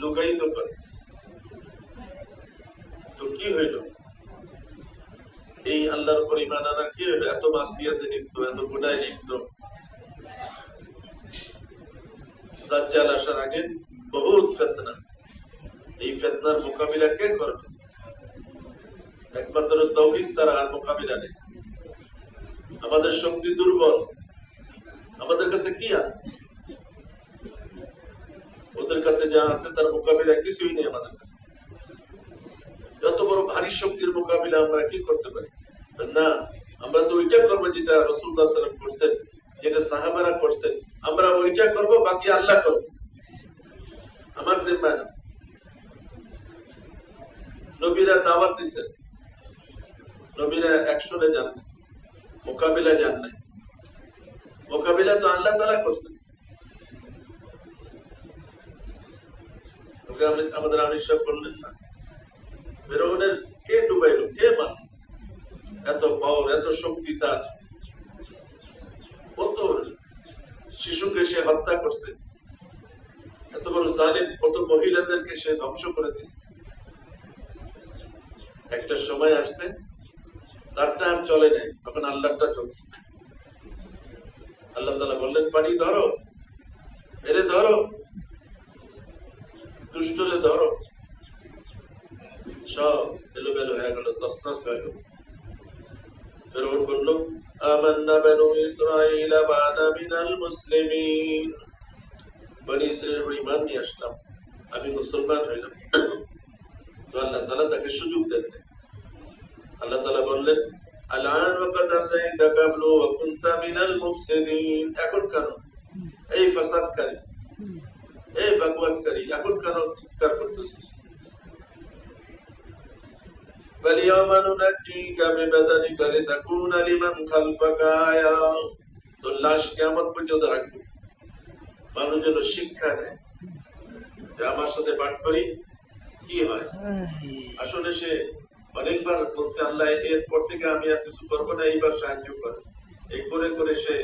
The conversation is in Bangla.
লুকায়িত করে। তো কি হইল? এই আল্লাহর উপর ঈমান আনার কি হইল? এত মাসিয়াতে লিপ্ত, এত গুনাহে লিপ্ত। দাজ্জাল আসার আগে বহুত ফিতনা। এই ফিতনার মোকাবিলা কে করবে? একমাত্র তাওহীদ ছাড়া আর মোকাবিলা নেই। আমাদের শক্তি দুর্বল, আমাদের কাছে কি আছে? ওদের কাছে যা আছে তার মোকাবিলা কিছুই নেই আমাদের কাছে। যত বড় ভারী শক্তির মোকাবিলা আমরা কি করতে পারি? না, আমরা তো ওইটা করবো যেটা রাসূলুল্লাহ সাল্লাল্লাহু আলাইহি ওয়াসাল্লাম করছেন, যেটা সাহাবারা করছেন, আমরা ওইটা করব, বাকি আল্লাহ করবে, আমার জিম্মা না। নবীরা দাওয়াত দিয়েছেন, নবীরা অ্যাকশনে যান নাই, মোকাবিলা যান নাই। মোকাবিলা তো আল্লাহ তাআলা করছেন। আমাদের আমির সাহেব বললেন না, ফেরাউনের কে ডুবাইলো, কে মান? এত পাওয়ার, এত শক্তি তার। কত শিশুকে সে হত্যা করছে, এত বড় জালিম, কত মহিলাদেরকে সে ধ্বংস করে দিচ্ছে। একটা সময় আসছে তারটা আর চলে নাই, তখন আল্লাহটা চলছে। আল্লাহ তাআলা বললেন, পানি ধরো, এরে ধরো, দুষ্টরে ধরো। সব এলোমেলো হয়ে গেল, তছনছ হয়ে গেল। ফেরাউন বলল, আমান্না বানু ইসরাঈল ওয়া আনা মিনাল মুসলিমিন। বনি ইসরাঈলের ঈমান নিয়ে আসলাম, আমি মুসলমান হইলাম। তো আল্লাহ তাআলা তাকে সুযোগ দেন। আল্লাহ তাআলা বললেন, আলআন ওয়াকাদ আসাইতা ক্বাবলু ওয়া কুনতা মিনাল মুফসিদিন। এখন কেন এই ফাসাদকারী, এই বাগওয়াতকারী, এখন কেন চিৎকার করতেছিস? فَالْيَوْمَ نُنَجِّيكَ بِبَدَنِكَ لِتَكُونَ لِمَنْ خَلْفَكَ آيَةً। তোর লাশ কিয়ামত পর্যন্ত রাখবো, মানুষ যেন শিক্ষা নেয় যে আমার সাথে বাটপারি কি হয়। আসলে সে অনেকবার বলছে, আল্লাহ এরপর থেকে আমি আর কিছু করবো না, এইবার সাহায্য করে। এই করে করে সে